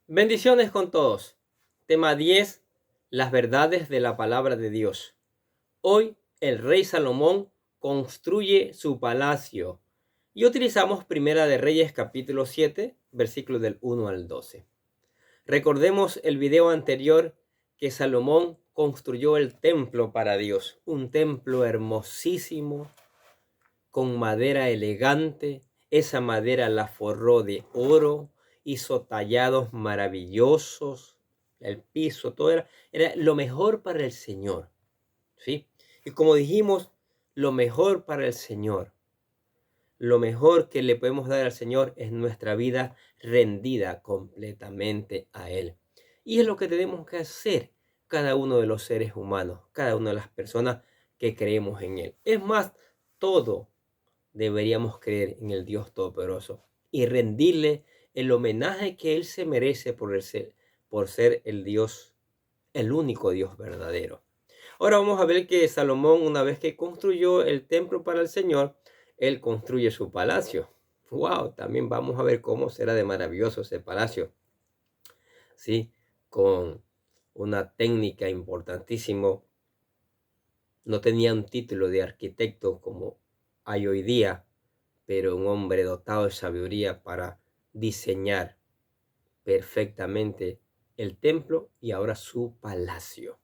Bendiciones con todos. Tema 10. Las verdades de la palabra de Dios. Hoy el rey Salomón construye su palacio y utilizamos Primera de Reyes capítulo 7, versículos del 1 al 12. Recordemos el video anterior que Salomón construyó el templo para Dios, un templo hermosísimo con madera elegante. Esa madera la forró de oro, hizo tallados maravillosos, el piso, todo era lo mejor para el Señor, ¿sí? Y como dijimos, lo mejor para el Señor, lo mejor que le podemos dar al Señor es nuestra vida rendida completamente a Él. Y es lo que tenemos que hacer cada uno de los seres humanos, cada una de las personas que creemos en Él. Es más, todo deberíamos creer en el Dios Todopoderoso y rendirle el homenaje que Él se merece por ser el Dios, el único Dios verdadero. Ahora vamos a ver que Salomón, una vez que construyó el templo para el Señor, él construye su palacio. Wow, también vamos a ver cómo será de maravilloso ese palacio, ¿sí? Con una técnica importantísima. No tenía un título de arquitecto como hay hoy día, pero un hombre dotado de sabiduría para diseñar perfectamente el templo y ahora su palacio.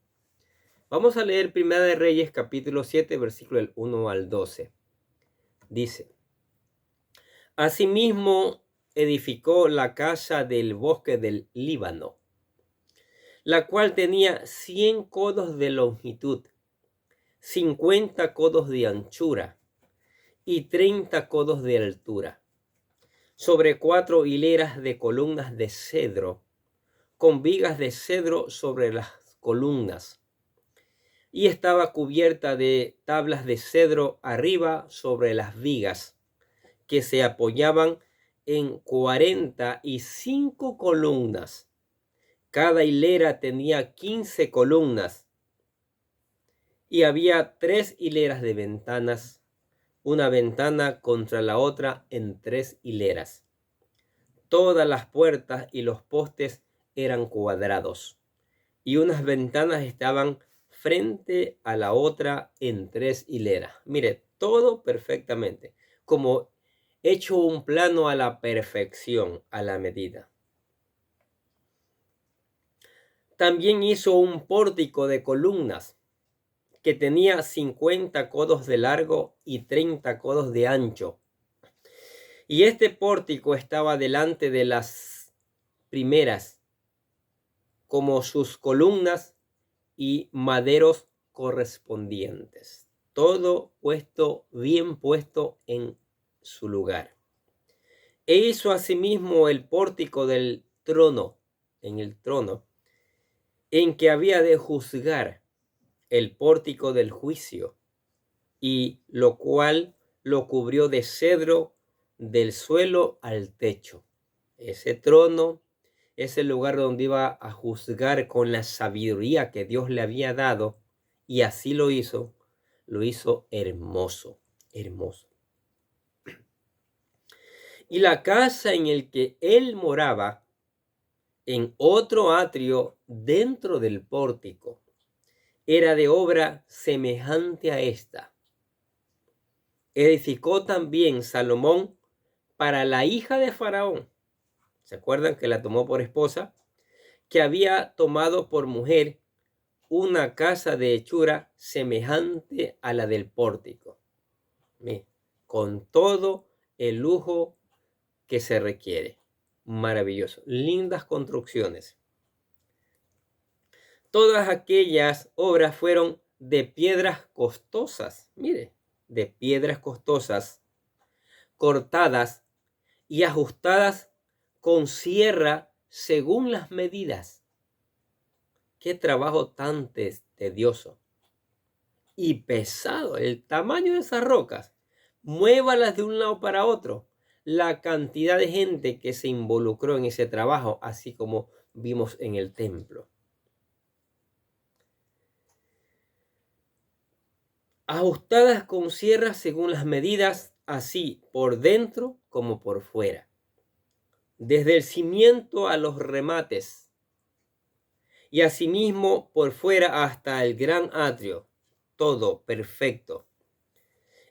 Vamos a leer Primera de Reyes capítulo 7, versículo del 1 al 12. Dice: Asimismo edificó la casa del bosque del Líbano, la cual tenía 100 codos de longitud, 50 codos de anchura y 30 codos de altura, sobre 4 hileras de columnas de cedro, con vigas de cedro sobre las columnas, y estaba cubierta de tablas de cedro arriba sobre las vigas, que se apoyaban en 45 columnas. Cada hilera tenía 15 columnas, y había 3 hileras de ventanas, una ventana contra la otra en 3 hileras. Todas las puertas y los postes eran cuadrados, y unas ventanas estaban frente a la otra en 3 hileras. Mire, todo perfectamente, como hecho un plano a la perfección, a la medida. También hizo un pórtico de columnas que tenía 50 codos de largo y 30 codos de ancho. Y este pórtico estaba delante de las primeras, como sus columnas y maderos correspondientes. Todo puesto, bien puesto en su lugar. E hizo asimismo el pórtico del trono, en el trono, en que había de juzgar, el pórtico del juicio, y lo cual lo cubrió de cedro del suelo al techo. Ese trono es el lugar donde iba a juzgar con la sabiduría que Dios le había dado, y así lo hizo hermoso, hermoso. Y la casa en el que él moraba, en otro atrio dentro del pórtico, era de obra semejante a esta. Edificó también Salomón para la hija de Faraón. ¿Se acuerdan que la tomó por esposa? Que había tomado por mujer una casa de hechura semejante a la del pórtico, con todo el lujo que se requiere. Maravilloso, lindas construcciones. Todas aquellas obras fueron de piedras costosas, mire, de piedras costosas, cortadas y ajustadas con sierra según las medidas. Qué trabajo tan tedioso y pesado, el tamaño de esas rocas. Muévalas de un lado para otro. La cantidad de gente que se involucró en ese trabajo, así como vimos en el templo. Ajustadas con sierras según las medidas, así por dentro como por fuera. desde el cimiento a los remates, y asimismo por fuera hasta el gran atrio, todo perfecto.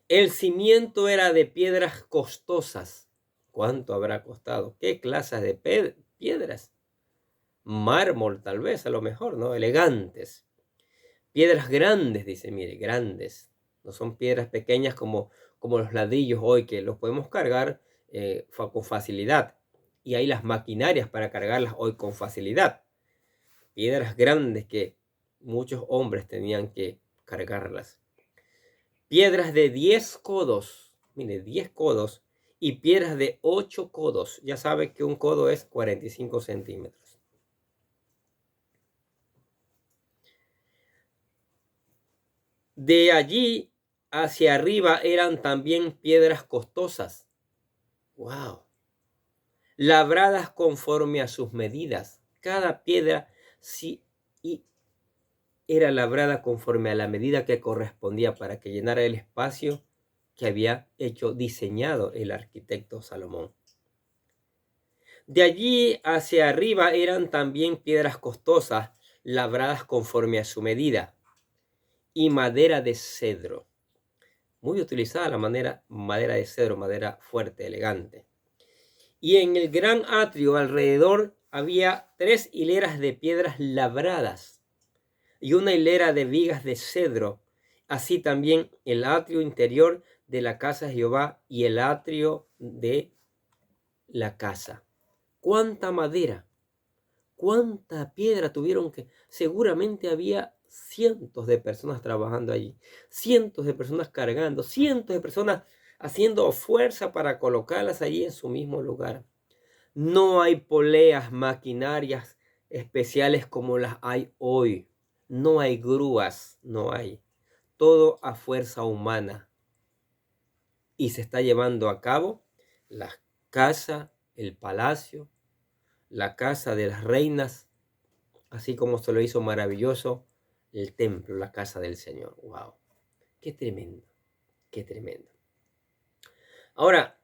El cimiento era de piedras costosas. ¿Cuánto habrá costado? ¿Qué clases de piedras? Mármol, tal vez, a lo mejor, ¿no? Elegantes. Piedras grandes, dice, mire, grandes. No son piedras pequeñas como los ladrillos hoy, que los podemos cargar con facilidad. Y hay las maquinarias para cargarlas hoy con facilidad. Piedras grandes que muchos hombres tenían que cargarlas. Piedras de 10 codos, mire, 10 codos, y piedras de 8 codos. Ya sabe que un codo es 45 centímetros. De allí hacia arriba eran también piedras costosas. ¡Wow! Labradas conforme a sus medidas. Cada piedra sí era labrada conforme a la medida que correspondía para que llenara el espacio que había diseñado el arquitecto Salomón. De allí hacia arriba eran también piedras costosas, labradas conforme a su medida, y madera de cedro. Muy utilizada la madera de cedro, madera fuerte, elegante. Y en el gran atrio alrededor había 3 hileras de piedras labradas y una hilera de vigas de cedro, así también el atrio interior de la casa de Jehová y el atrio de la casa. ¿Cuánta madera? ¿Cuánta piedra tuvieron que? Seguramente había cientos de personas trabajando allí, cientos de personas cargando, cientos de personas haciendo fuerza para colocarlas allí en su mismo lugar. No hay poleas, maquinarias especiales como las hay hoy. No hay grúas, no hay. Todo a fuerza humana. Y se está llevando a cabo la casa, el palacio, la casa de las reinas, así como se lo hizo maravilloso el templo, la casa del Señor. ¡Wow! ¡Qué tremendo! ¡Qué tremendo! Ahora,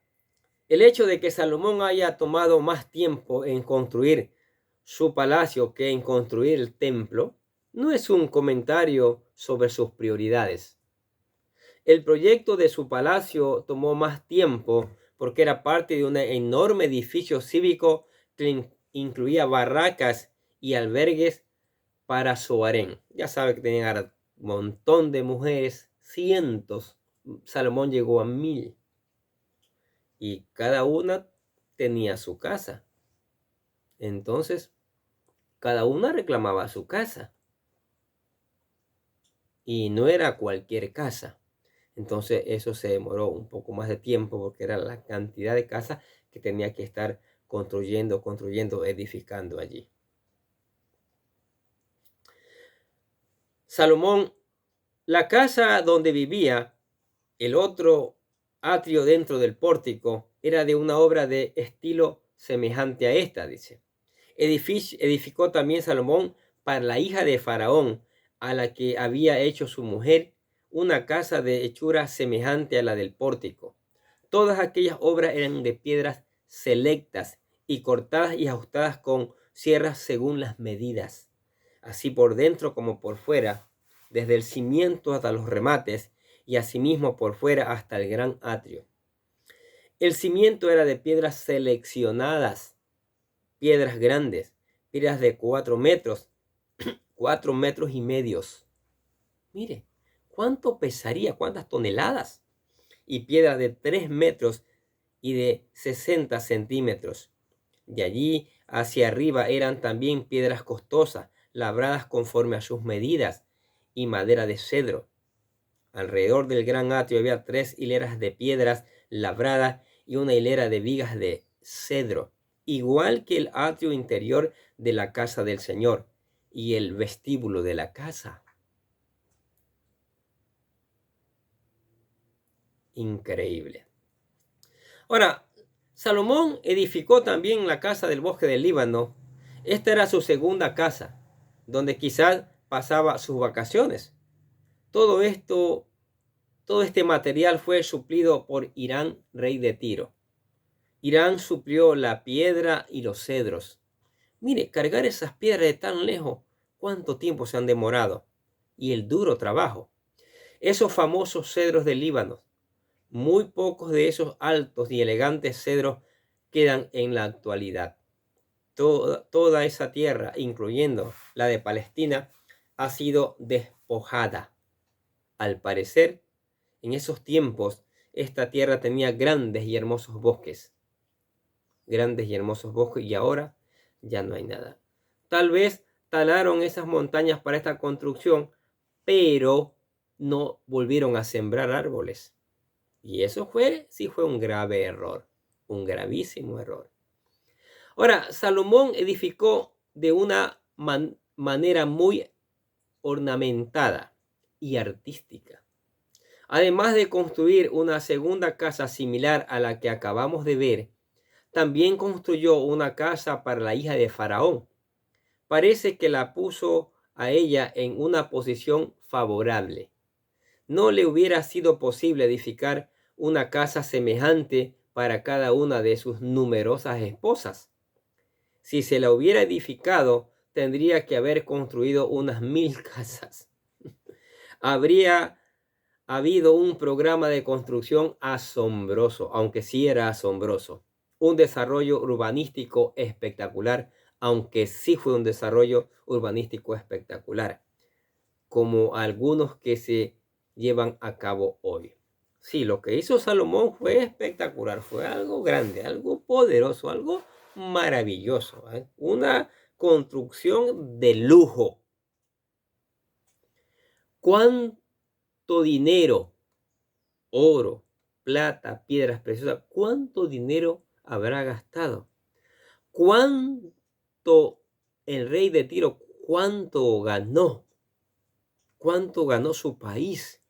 el hecho de que Salomón haya tomado más tiempo en construir su palacio que en construir el templo no es un comentario sobre sus prioridades. El proyecto de su palacio tomó más tiempo porque era parte de un enorme edificio cívico que incluía barracas y albergues para su harén. Ya sabe que tenía un montón de mujeres, cientos. Salomón llegó a 1000. Y cada una tenía su casa. Entonces, cada una reclamaba su casa. Y no era cualquier casa. Entonces, eso se demoró un poco más de tiempo porque era la cantidad de casas que tenía que estar construyendo, edificando allí. Salomón, la casa donde vivía, el otro atrio dentro del pórtico, era de una obra de estilo semejante a esta, dice. Edificó también Salomón para la hija de Faraón, a la que había hecho su mujer, una casa de hechura semejante a la del pórtico. Todas aquellas obras eran de piedras selectas y cortadas y ajustadas con sierras según las medidas, así por dentro como por fuera, desde el cimiento hasta los remates, y asimismo por fuera hasta el gran atrio. El cimiento era de piedras seleccionadas, piedras grandes, piedras de 4 metros, 4 metros y medios. Mire, ¿cuánto pesaría? ¿Cuántas toneladas? Y piedras de 3 metros y de 60 centímetros. De allí hacia arriba eran también piedras costosas, labradas conforme a sus medidas, y madera de cedro. Alrededor del gran atrio había 3 hileras de piedras labradas y una hilera de vigas de cedro, igual que el atrio interior de la casa del Señor y el vestíbulo de la casa. Increíble. Ahora, Salomón edificó también la casa del bosque del Líbano. Esta era su segunda casa, donde quizás pasaba sus vacaciones. Todo este material fue suplido por Hirán, rey de Tiro. Irán suplió la piedra y los cedros. Mire, cargar esas piedras de tan lejos, ¿cuánto tiempo se han demorado? Y el duro trabajo. Esos famosos cedros del Líbano, muy pocos de esos altos y elegantes cedros quedan en la actualidad. Toda esa tierra, incluyendo la de Palestina, ha sido despojada. Al parecer, en esos tiempos, esta tierra tenía grandes y hermosos bosques. Grandes y hermosos bosques, y ahora ya no hay nada. Tal vez talaron esas montañas para esta construcción, pero no volvieron a sembrar árboles. Y eso sí fue un grave error, un gravísimo error. Ahora, Salomón edificó de una manera muy ornamentada y artística. Además de construir una segunda casa similar a la que acabamos de ver, también construyó una casa para la hija de Faraón. Parece que la puso a ella en una posición favorable. No le hubiera sido posible edificar una casa semejante para cada una de sus numerosas esposas. Si se la hubiera edificado, tendría que haber construido unas 1000 casas. Habría habido un programa de construcción asombroso, aunque sí era asombroso. Un desarrollo urbanístico espectacular, aunque sí fue un desarrollo urbanístico espectacular, como algunos que se llevan a cabo hoy. Sí, lo que hizo Salomón fue espectacular, fue algo grande, algo poderoso, algo maravilloso, ¿eh? Una construcción de lujo. ¿Cuánto dinero, oro, plata, piedras preciosas, cuánto dinero habrá gastado? ¿Cuánto el rey de Tiro, cuánto ganó? ¿Cuánto ganó su país?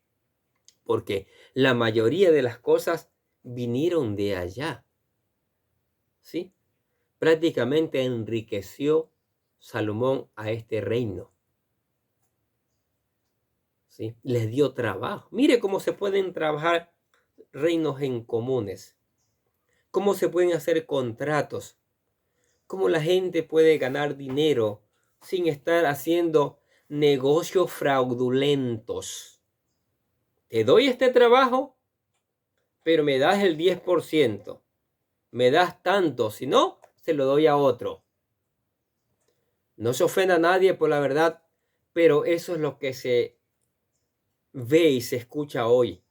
Porque la mayoría de las cosas vinieron de allá, ¿sí? Prácticamente enriqueció Salomón a este reino, ¿sí? Les dio trabajo. Mire cómo se pueden trabajar reinos en comunes, cómo se pueden hacer contratos, cómo la gente puede ganar dinero sin estar haciendo negocios fraudulentos. Te doy este trabajo, pero me das el 10%. Me das tanto, si no, se lo doy a otro. No se ofenda a nadie por la verdad, pero eso es lo que se ve y se escucha hoy.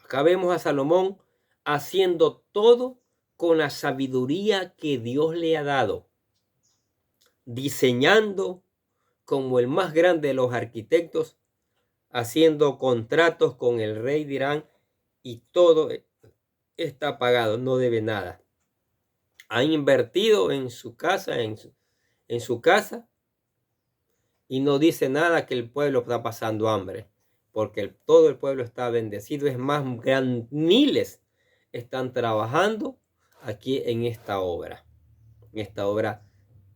Acá vemos a Salomón haciendo todo con la sabiduría que Dios le ha dado, diseñando como el más grande de los arquitectos, haciendo contratos con el rey de Irán, y todo está pagado, no debe nada. Ha invertido en su casa, en su casa, y no dice nada que el pueblo está pasando hambre, porque todo el pueblo está bendecido. Es más, miles están trabajando aquí en esta obra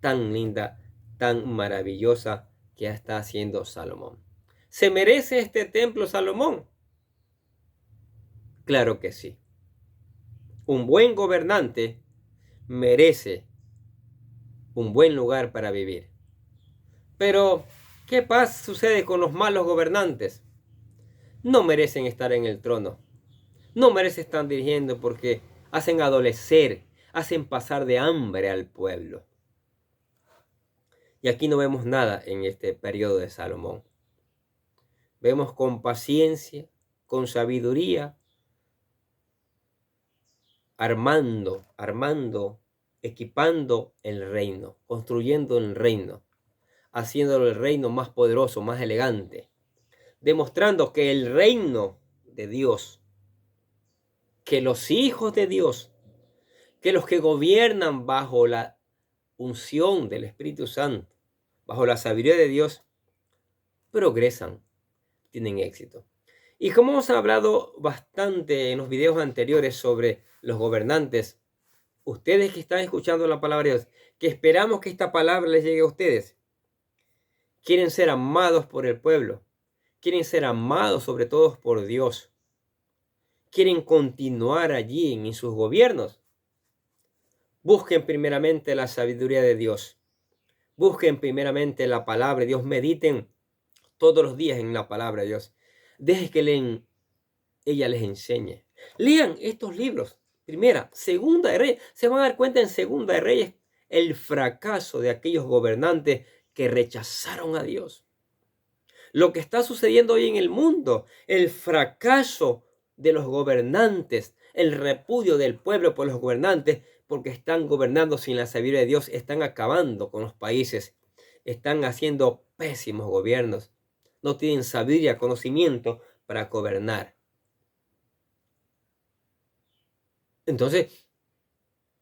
tan linda, tan maravillosa que está haciendo Salomón. ¿Se merece este templo Salomón? Claro que sí. Un buen gobernante merece un buen lugar para vivir. Pero, ¿qué sucede con los malos gobernantes? No merecen estar en el trono. No merecen estar dirigiendo porque hacen adolecer, hacen pasar de hambre al pueblo. Y aquí no vemos nada en este periodo de Salomón. Vemos con paciencia, con sabiduría, armando, equipando el reino, construyendo el reino, haciéndolo el reino más poderoso, más elegante, demostrando que el reino de Dios, que los hijos de Dios, que los que gobiernan bajo la unción del Espíritu Santo, bajo la sabiduría de Dios, progresan, tienen éxito. Y como hemos hablado bastante en los videos anteriores sobre los gobernantes, ustedes que están escuchando la palabra de Dios, que esperamos que esta palabra les llegue a ustedes, quieren ser amados por el pueblo, quieren ser amados sobre todo por Dios, quieren continuar allí en sus gobiernos. Busquen primeramente la sabiduría de Dios. Busquen primeramente la palabra de Dios. Mediten todos los días en la palabra de Dios. Dejen que ella les enseñe. Lean estos libros. Primera, Segunda de Reyes. Se van a dar cuenta en Segunda de Reyes el fracaso de aquellos gobernantes que rechazaron a Dios. Lo que está sucediendo hoy en el mundo, el fracaso de los gobernantes, el repudio del pueblo por los gobernantes, porque están gobernando sin la sabiduría de Dios, están acabando con los países, están haciendo pésimos gobiernos, no tienen sabiduría, conocimiento para gobernar. Entonces,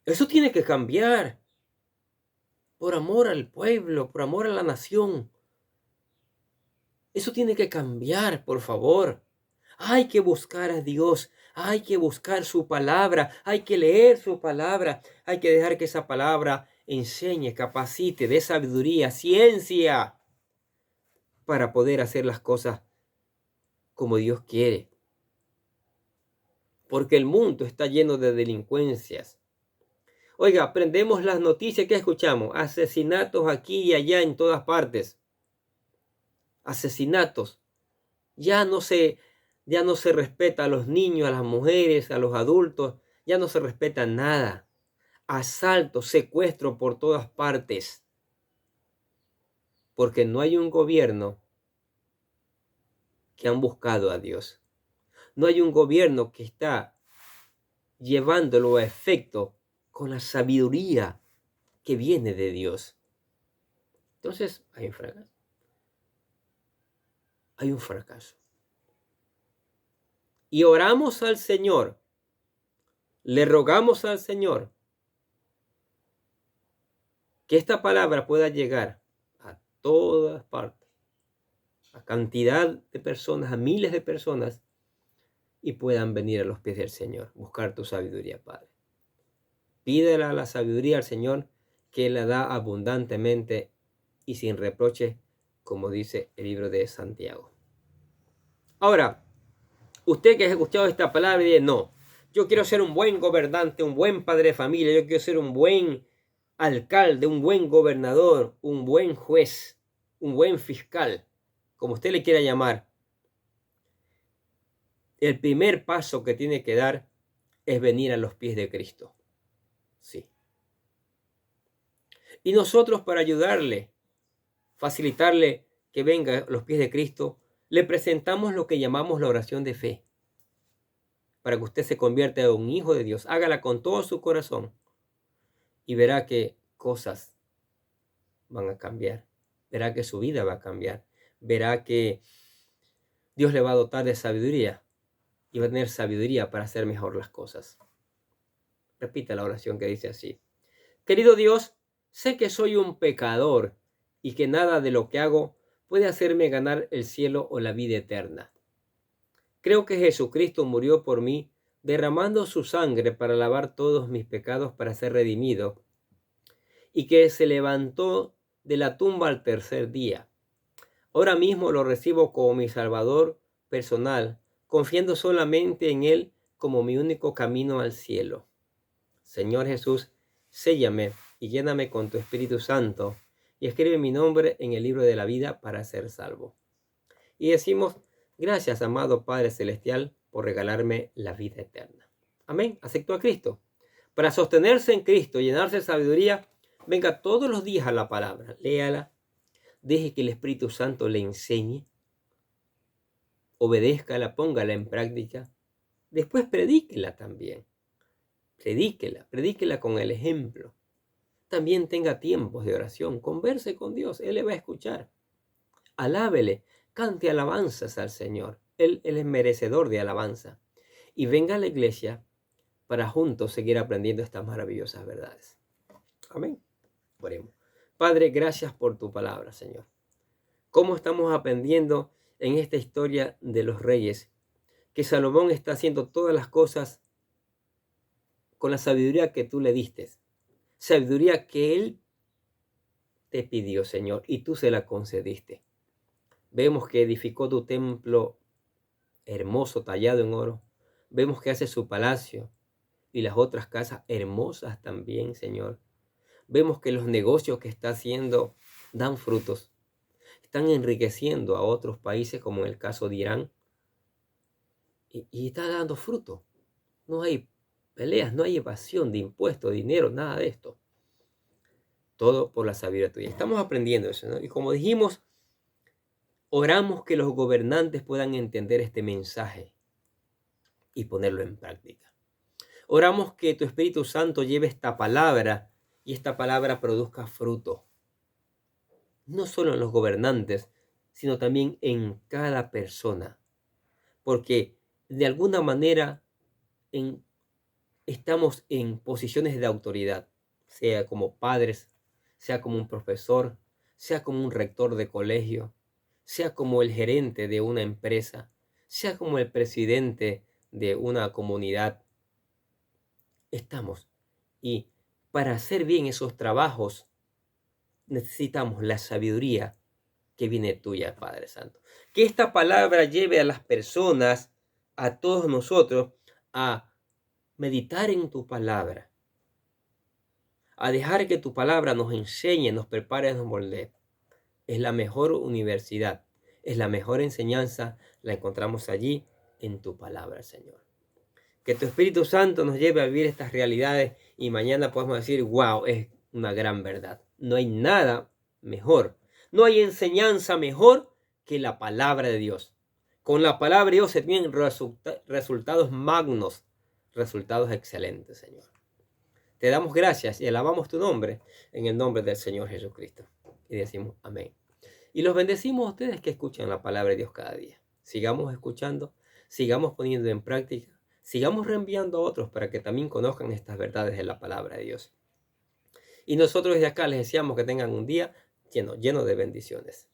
eso tiene que cambiar por amor al pueblo, por amor a la nación. Eso tiene que cambiar, por favor. Hay que buscar a Dios, hay que buscar su palabra, hay que leer su palabra, hay que dejar que esa palabra enseñe, capacite, dé sabiduría, ciencia, para poder hacer las cosas como Dios quiere. Porque el mundo está lleno de delincuencias. Oiga, aprendemos las noticias que escuchamos, asesinatos aquí y allá en todas partes. Asesinatos. Ya no se respeta a los niños, a las mujeres, a los adultos, ya no se respeta nada. Asaltos, secuestro por todas partes. Porque no hay un gobierno que han buscado a Dios. No hay un gobierno que está llevándolo a efecto con la sabiduría que viene de Dios. Entonces hay un fracaso. Hay un fracaso. Y oramos al Señor. Le rogamos al Señor que esta palabra pueda llegar a todas partes, a cantidad de personas, a miles de personas, y puedan venir a los pies del Señor, buscar tu sabiduría, Padre. Pídela la sabiduría al Señor, que la da abundantemente y sin reproche, como dice el libro de Santiago. Ahora, usted que ha escuchado esta palabra y dice, no, yo quiero ser un buen gobernante, un buen padre de familia, yo quiero ser un buen alcalde, un buen gobernador, un buen juez, un buen fiscal, como usted le quiera llamar. El primer paso que tiene que dar es venir a los pies de Cristo. Sí. Y nosotros, para ayudarle, facilitarle que venga a los pies de Cristo, le presentamos lo que llamamos la oración de fe, para que usted se convierta en un hijo de Dios. Hágala con todo su corazón y verá que cosas van a cambiar. Verá que su vida va a cambiar. Verá que Dios le va a dotar de sabiduría y va a tener sabiduría para hacer mejor las cosas. Repita la oración que dice así. Querido Dios, sé que soy un pecador y que nada de lo que hago puede hacerme ganar el cielo o la vida eterna. Creo que Jesucristo murió por mí, derramando su sangre para lavar todos mis pecados para ser redimido, y que se levantó de la tumba al tercer día. Ahora mismo lo recibo como mi Salvador personal, confiando solamente en Él como mi único camino al cielo. Señor Jesús, séllame y lléname con tu Espíritu Santo y escribe mi nombre en el libro de la vida para ser salvo. Y decimos, gracias, amado Padre Celestial, por regalarme la vida eterna. Amén. Acepto a Cristo. Para sostenerse en Cristo y llenarse de sabiduría, venga todos los días a la palabra, léala, deje que el Espíritu Santo le enseñe, obedézcala, póngala en práctica, después predíquela también. Predíquela con el ejemplo. También tenga tiempos de oración, converse con Dios, Él le va a escuchar. Alábele, cante alabanzas al Señor, Él es merecedor de alabanza. Y venga a la iglesia para juntos seguir aprendiendo estas maravillosas verdades. Amén. Oremos. Padre, gracias por tu palabra, Señor. ¿Cómo estamos aprendiendo en esta historia de los reyes? Que Salomón está haciendo todas las cosas con la sabiduría que tú le diste. Sabiduría que él te pidió, Señor, y tú se la concediste. Vemos que edificó tu templo hermoso, tallado en oro, Vemos que hace su palacio y las otras casas hermosas también, Señor. Vemos que los negocios que está haciendo dan frutos. Están enriqueciendo a otros países, como en el caso de Irán, y está dando fruto. No hay peleas, no hay evasión de impuestos, dinero, nada de esto. Todo por la sabiduría tuya. Estamos aprendiendo eso, ¿no? Y como dijimos, oramos que los gobernantes puedan entender este mensaje y ponerlo en práctica. Oramos que tu Espíritu Santo lleve esta palabra y esta palabra produzca fruto. No solo en los gobernantes, sino también en cada persona. Porque de alguna manera estamos en posiciones de autoridad, sea como padres, sea como un profesor, sea como un rector de colegio, sea como el gerente de una empresa, sea como el presidente de una comunidad. Estamos. Y para hacer bien esos trabajos, necesitamos la sabiduría que viene tuya, Padre Santo. Que esta palabra lleve a las personas, a todos nosotros, a meditar en tu palabra, a dejar que tu palabra nos enseñe, nos prepare, nos moldee. Es la mejor universidad, es la mejor enseñanza, la encontramos allí en tu palabra, Señor. Que tu Espíritu Santo nos lleve a vivir estas realidades y mañana podemos decir, wow, es una gran verdad. No hay nada mejor, no hay enseñanza mejor que la palabra de Dios. Con la palabra de Dios se tienen resultados magnos, resultados excelentes, Señor. Te damos gracias y alabamos tu nombre en el nombre del Señor Jesucristo. Y decimos amén. Y los bendecimos a ustedes que escuchan la palabra de Dios cada día. Sigamos escuchando, sigamos poniendo en práctica, sigamos reenviando a otros para que también conozcan estas verdades de la palabra de Dios. Y nosotros desde acá les deseamos que tengan un día lleno de bendiciones.